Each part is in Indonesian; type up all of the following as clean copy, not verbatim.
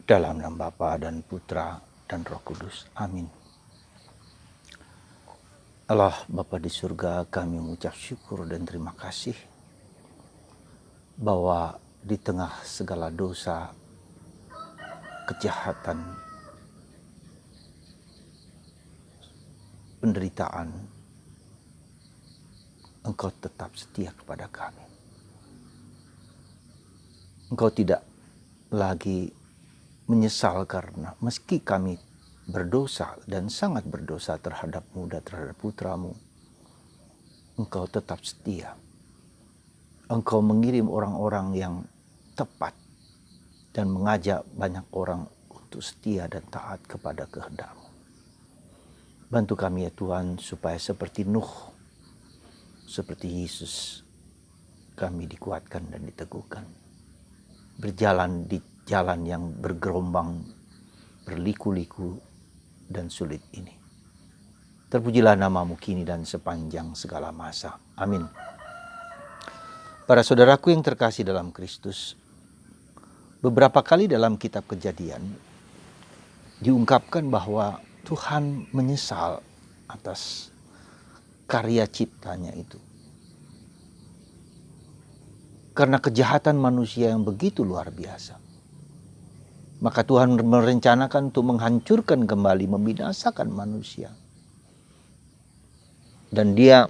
Dalam nama Bapa dan Putra dan Roh Kudus. Amin. Allah Bapa di surga, kami mengucap syukur dan terima kasih bahwa di tengah segala dosa, kejahatan, penderitaan, Engkau tetap setia kepada kami. Engkau tidak lagi menyesal karena meski kami berdosa dan sangat berdosa terhadap-Mu dan terhadap putra-Mu, Engkau tetap setia. Engkau mengirim orang-orang yang tepat dan mengajak banyak orang untuk setia dan taat kepada kehendak-Mu. Bantu kami ya Tuhan supaya seperti Nuh, seperti Yesus, kami dikuatkan dan diteguhkan. Berjalan di jalan yang bergerombang, berliku-liku dan sulit ini. Terpujilah nama-Mu kini dan sepanjang segala masa. Amin. Para saudaraku yang terkasih dalam Kristus, beberapa kali dalam kitab Kejadian diungkapkan bahwa Tuhan menyesal atas karya ciptanya itu. Karena kejahatan manusia yang begitu luar biasa. Maka Tuhan merencanakan untuk menghancurkan kembali, membinasakan manusia. Dan Dia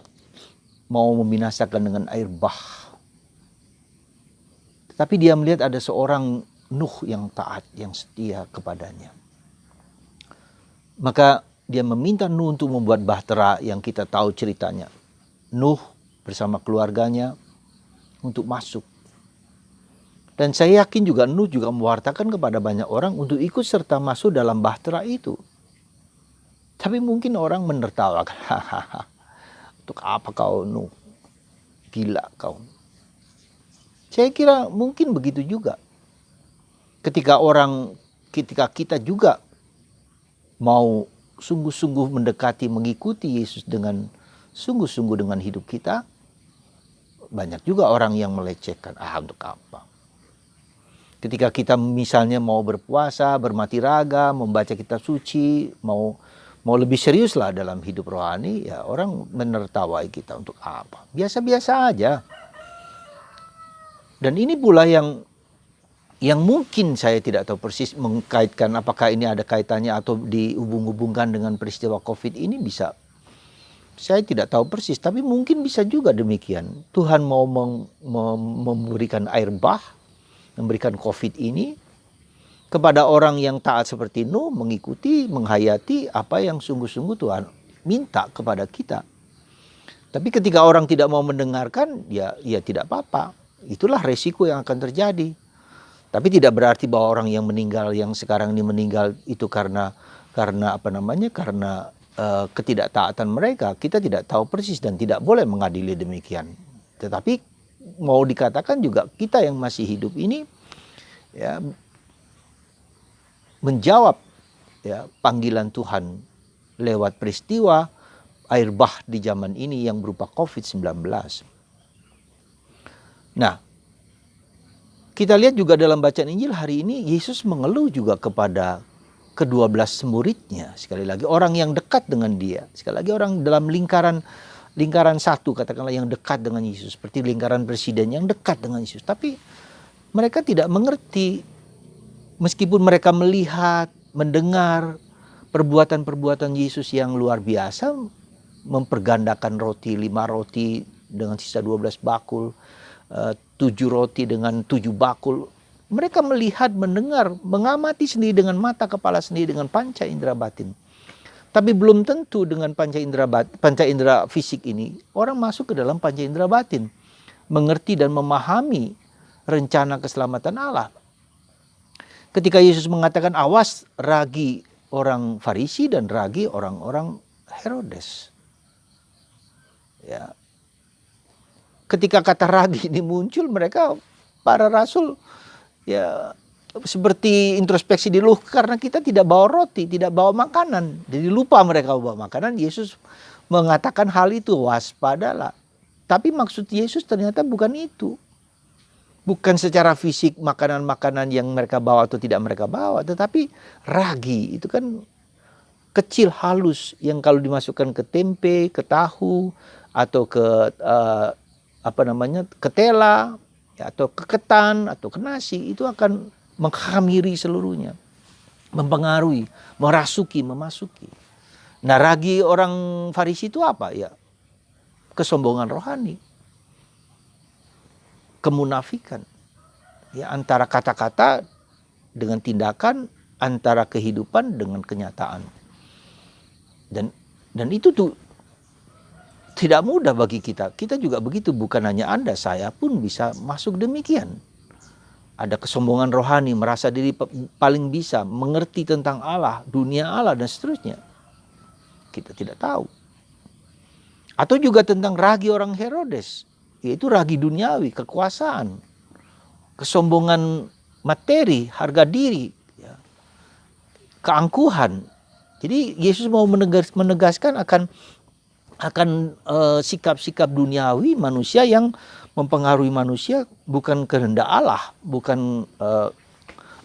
mau membinasakan dengan air bah. Tetapi Dia melihat ada seorang Nuh yang taat, yang setia kepadanya. Maka Dia meminta Nuh untuk membuat bahtera yang kita tahu ceritanya. Nuh bersama keluarganya untuk masuk. Dan saya yakin juga Nuh juga mewartakan kepada banyak orang untuk ikut serta masuk dalam bahtera itu. Tapi mungkin orang menertawakan. Untuk apa kau Nuh? Gila kau. Saya kira mungkin begitu juga. Ketika kita juga mau sungguh-sungguh mendekati, mengikuti Yesus dengan sungguh-sungguh dengan hidup kita, banyak juga orang yang melecehkan. Untuk apa? Ketika kita misalnya mau berpuasa, bermati raga, membaca kitab suci, mau lebih serius lah dalam hidup rohani, ya orang menertawai kita untuk apa? Biasa-biasa aja. Dan ini pula yang mungkin saya tidak tahu persis mengkaitkan apakah ini ada kaitannya atau dihubung-hubungkan dengan peristiwa COVID ini bisa. Saya tidak tahu persis, tapi mungkin bisa juga demikian. Tuhan mau memberikan air bah, memberikan COVID ini kepada orang yang taat seperti Nuh, mengikuti, menghayati apa yang sungguh-sungguh Tuhan minta kepada kita. Tapi ketika orang tidak mau mendengarkan, ya tidak apa-apa. Itulah resiko yang akan terjadi. Tapi tidak berarti bahwa orang yang meninggal, yang sekarang ini meninggal itu karena ketidaktaatan mereka. Kita tidak tahu persis dan tidak boleh mengadili demikian. Tetapi mau dikatakan juga kita yang masih hidup ini ya menjawab ya panggilan Tuhan lewat peristiwa air bah di zaman ini yang berupa COVID-19. Nah, kita lihat juga dalam bacaan Injil hari ini Yesus mengeluh juga kepada ke-12 muridnya. Sekali lagi orang yang dekat dengan Dia. Sekali lagi orang dalam lingkaran satu, katakanlah yang dekat dengan Yesus, seperti lingkaran presiden yang dekat dengan Yesus. Tapi mereka tidak mengerti, meskipun mereka melihat, mendengar perbuatan-perbuatan Yesus yang luar biasa, mempergandakan 5 roti dengan sisa 12 bakul, 7 roti dengan 7 bakul. Mereka melihat, mendengar, mengamati sendiri dengan mata kepala sendiri, dengan panca indera batin. Tapi belum tentu dengan panca indera fisik ini orang masuk ke dalam panca indera batin, mengerti dan memahami rencana keselamatan Allah. Ketika Yesus mengatakan awas ragi orang Farisi dan ragi orang-orang Herodes. Ya. Ketika kata ragi ini muncul, mereka para rasul ya seperti introspeksi di karena kita tidak bawa roti, tidak bawa makanan. Jadi lupa mereka bawa makanan. Yesus mengatakan hal itu, waspadalah. Tapi maksud Yesus ternyata bukan itu. Bukan secara fisik makanan-makanan yang mereka bawa atau tidak mereka bawa, tetapi ragi itu kan kecil halus yang kalau dimasukkan ke tempe, ke tahu atau ke ketela ya, atau ke ketan atau ke nasi, itu akan menghamiri seluruhnya, mempengaruhi, memasuki. Nah, ragi orang Farisi itu apa ya? Kesombongan rohani, kemunafikan, ya, antara kata-kata dengan tindakan, antara kehidupan dengan kenyataan. Dan itu tuh tidak mudah bagi kita. Kita juga begitu, bukan hanya Anda, saya pun bisa masuk demikian. Ada kesombongan rohani, merasa diri paling bisa, mengerti tentang Allah, dunia Allah, dan seterusnya. Kita tidak tahu. Atau juga tentang ragi orang Herodes, yaitu ragi duniawi, kekuasaan, kesombongan materi, harga diri, ya, keangkuhan. Jadi Yesus mau menegaskan akan sikap-sikap duniawi manusia yang mempengaruhi manusia, bukan kehendak Allah, bukan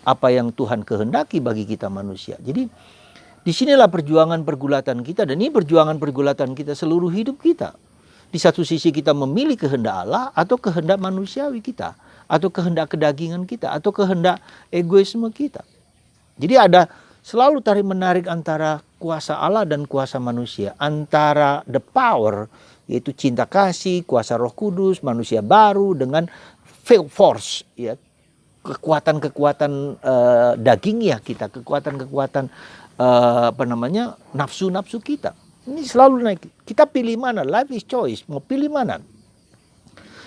apa yang Tuhan kehendaki bagi kita manusia. Jadi disinilah perjuangan pergulatan kita, dan ini perjuangan pergulatan kita seluruh hidup kita. Di satu sisi kita memilih kehendak Allah atau kehendak manusiawi kita, atau kehendak kedagingan kita, atau kehendak egoisme kita. Jadi ada selalu tarik menarik antara kuasa Allah dan kuasa manusia, antara the power, yaitu cinta kasih, kuasa Roh Kudus, manusia baru, dengan force, ya, kekuatan-kekuatan dagingiah kita, kekuatan-kekuatan nafsu-nafsu kita. Ini selalu naik. Kita pilih mana? Life is choice. Mau pilih mana?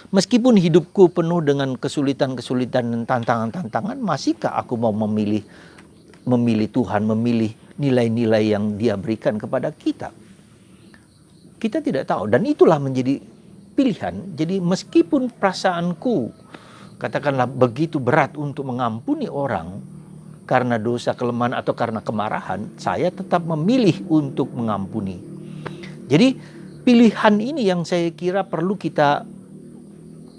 Meskipun hidupku penuh dengan kesulitan-kesulitan dan tantangan-tantangan, masihkah aku mau memilih Tuhan, memilih nilai-nilai yang Dia berikan kepada kita? Kita tidak tahu, dan itulah menjadi pilihan. Jadi meskipun perasaanku katakanlah begitu berat untuk mengampuni orang karena dosa, kelemahan, atau karena kemarahan, saya tetap memilih untuk mengampuni. Jadi pilihan ini yang saya kira perlu kita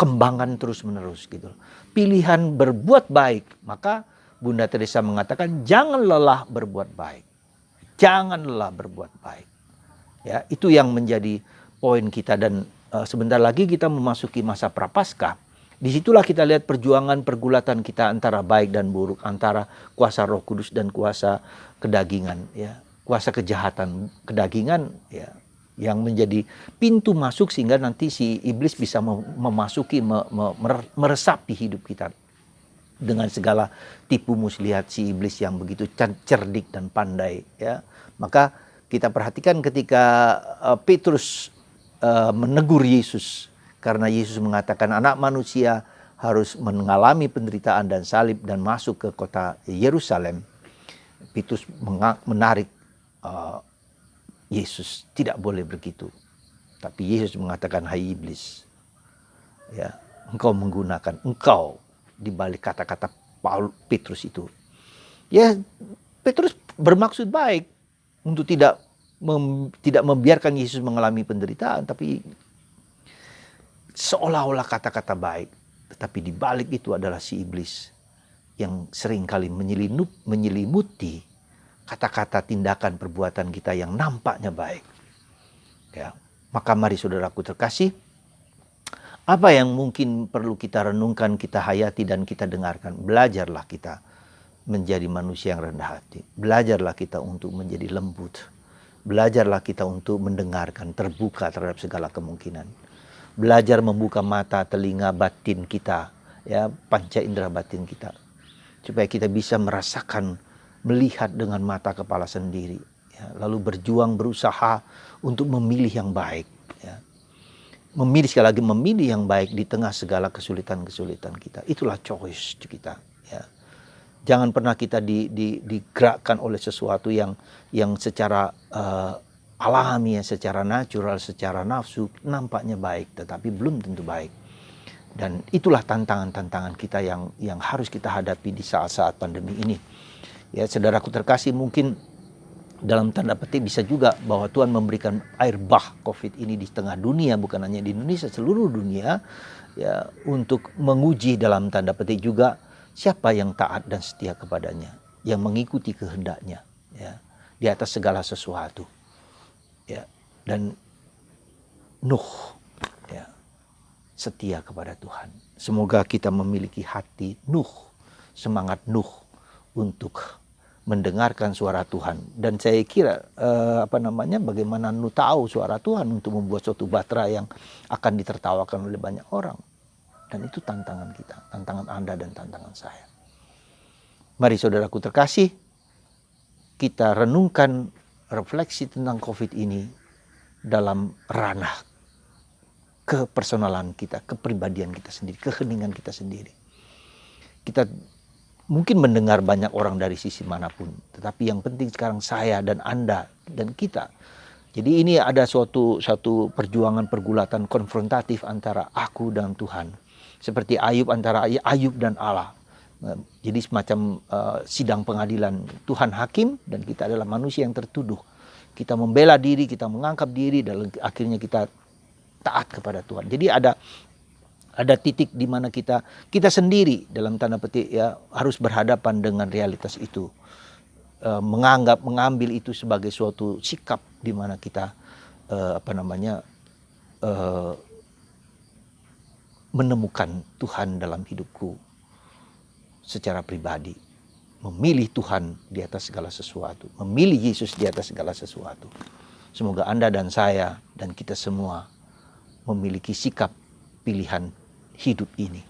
kembangkan terus-menerus gitu. Pilihan berbuat baik, maka Bunda Teresa mengatakan jangan lelah berbuat baik. Jangan lelah berbuat baik. Ya, itu yang menjadi poin kita, dan sebentar lagi kita memasuki masa Prapaskah. Disitulah kita lihat perjuangan pergulatan kita antara baik dan buruk, antara kuasa Roh Kudus dan kuasa kedagingan, ya, kuasa kejahatan kedagingan, ya, yang menjadi pintu masuk sehingga nanti si iblis bisa memasuki, meresapi hidup kita dengan segala tipu muslihat si iblis yang begitu cerdik dan pandai, ya. Maka kita perhatikan ketika Petrus menegur Yesus, karena Yesus mengatakan anak manusia harus mengalami penderitaan dan salib dan masuk ke kota Yerusalem. Petrus menarik Yesus, tidak boleh begitu. Tapi Yesus mengatakan, hai iblis, ya, engkau di balik kata-kata Petrus itu. Ya, Petrus bermaksud baik untuk tidak membiarkan Yesus mengalami penderitaan, tapi seolah-olah kata-kata baik, tetapi di balik itu adalah si iblis yang seringkali menyelimuti kata-kata, tindakan, perbuatan kita yang nampaknya baik. Ya, maka mari saudaraku terkasih, apa yang mungkin perlu kita renungkan, kita hayati, dan kita dengarkan? Belajarlah kita menjadi manusia yang rendah hati. Belajarlah kita untuk menjadi lembut. Belajarlah kita untuk mendengarkan, terbuka terhadap segala kemungkinan. Belajar membuka mata, telinga, batin kita, ya, panca indera batin kita, supaya kita bisa merasakan, melihat dengan mata kepala sendiri, ya, lalu berjuang, berusaha untuk memilih yang baik, ya. Memilih, sekali lagi memilih yang baik di tengah segala kesulitan-kesulitan kita. Itulah choice kita, ya. Jangan pernah kita digerakkan oleh sesuatu yang secara alami, secara natural, secara nafsu nampaknya baik, tetapi belum tentu baik. Dan itulah tantangan-tantangan kita yang harus kita hadapi di saat-saat pandemi ini. Ya, saudaraku terkasih, mungkin dalam tanda petik bisa juga bahwa Tuhan memberikan air bah COVID ini di tengah dunia, bukan hanya di Indonesia, seluruh dunia, ya, untuk menguji dalam tanda petik juga siapa yang taat dan setia kepadanya, yang mengikuti kehendaknya, ya, di atas segala sesuatu, ya. Dan Nuh, ya, setia kepada Tuhan. Semoga kita memiliki hati Nuh, semangat Nuh untuk mendengarkan suara Tuhan. Dan saya kira bagaimana Nuh tahu suara Tuhan untuk membuat suatu batra yang akan ditertawakan oleh banyak orang. Dan itu tantangan kita, tantangan Anda dan tantangan saya. Mari saudaraku terkasih, kita renungkan refleksi tentang COVID ini dalam ranah kepersonalan kita, kepribadian kita sendiri, keheningan kita sendiri. Kita mungkin mendengar banyak orang dari sisi manapun, tetapi yang penting sekarang saya dan Anda dan kita. Jadi ini ada suatu perjuangan pergulatan konfrontatif antara aku dan Tuhan. Seperti Ayub, antara Ayub dan Allah. Jadi semacam sidang pengadilan, Tuhan hakim dan kita adalah manusia yang tertuduh. Kita membela diri, kita mengangkat diri dan akhirnya kita taat kepada Tuhan. Jadi ada titik di mana kita sendiri dalam tanda petik, ya, harus berhadapan dengan realitas itu, mengambil itu sebagai suatu sikap di mana kita menemukan Tuhan dalam hidupku secara pribadi, memilih Tuhan di atas segala sesuatu, memilih Yesus di atas segala sesuatu. Semoga Anda dan saya dan kita semua memiliki sikap pilihan hidup ini.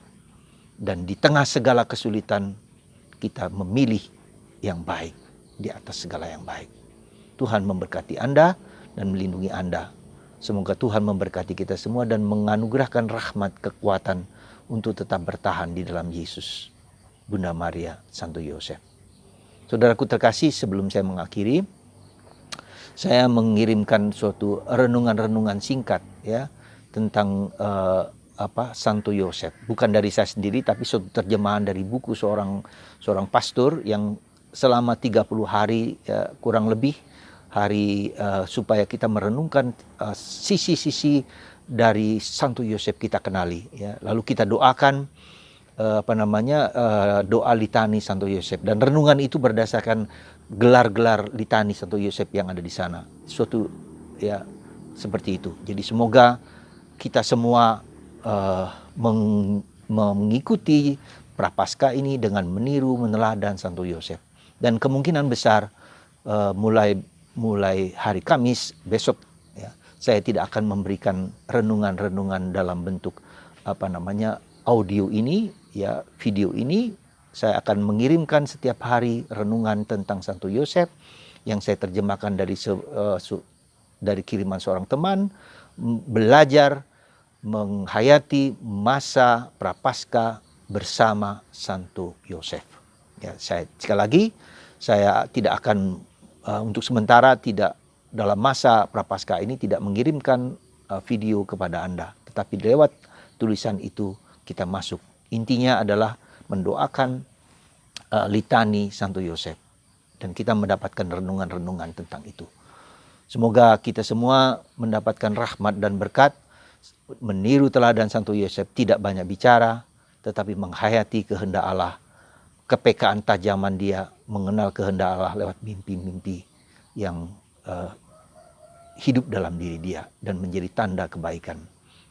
Dan di tengah segala kesulitan, kita memilih yang baik di atas segala yang baik. Tuhan memberkati Anda dan melindungi Anda. Semoga Tuhan memberkati kita semua dan menganugerahkan rahmat kekuatan untuk tetap bertahan di dalam Yesus, Bunda Maria, Santo Yosef. Saudaraku terkasih, sebelum saya mengakhiri, saya mengirimkan suatu renungan-renungan singkat, ya, tentang Santo Yosef, bukan dari saya sendiri tapi suatu terjemahan dari buku seorang pastor yang selama 30 hari, ya, kurang lebih hari, supaya kita merenungkan sisi-sisi dari Santo Yosef kita kenali, ya. Lalu kita doakan doa litani Santo Yosef, dan renungan itu berdasarkan gelar-gelar litani Santo Yosef yang ada di sana. Suatu, ya, seperti itu. Jadi semoga kita semua mengikuti Prapaskah ini dengan meniru meneladan Santo Yosef. Dan kemungkinan besar mulai hari Kamis besok, ya, saya tidak akan memberikan renungan-renungan dalam bentuk audio ini, ya, video ini. Saya akan mengirimkan setiap hari renungan tentang Santo Yosef yang saya terjemahkan dari kiriman seorang teman, belajar menghayati masa Prapaskah bersama Santo Yosef. Ya, sekali lagi saya tidak akan untuk sementara tidak dalam masa Prapaskah ini tidak mengirimkan video kepada Anda, tetapi lewat tulisan itu kita masuk. Intinya adalah mendoakan litani Santo Yosef dan kita mendapatkan renungan-renungan tentang itu. Semoga kita semua mendapatkan rahmat dan berkat, meniru teladan Santo Yosef, tidak banyak bicara, tetapi menghayati kehendak Allah, kepekaan tajaman dia, mengenal kehendak Allah lewat mimpi-mimpi yang hidup dalam diri dia dan menjadi tanda kebaikan.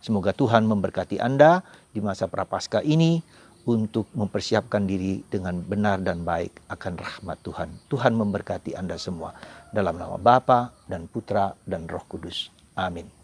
Semoga Tuhan memberkati Anda di masa Prapaskah ini untuk mempersiapkan diri dengan benar dan baik akan rahmat Tuhan. Tuhan memberkati Anda semua. Dalam nama Bapa dan Putra dan Roh Kudus. Amin.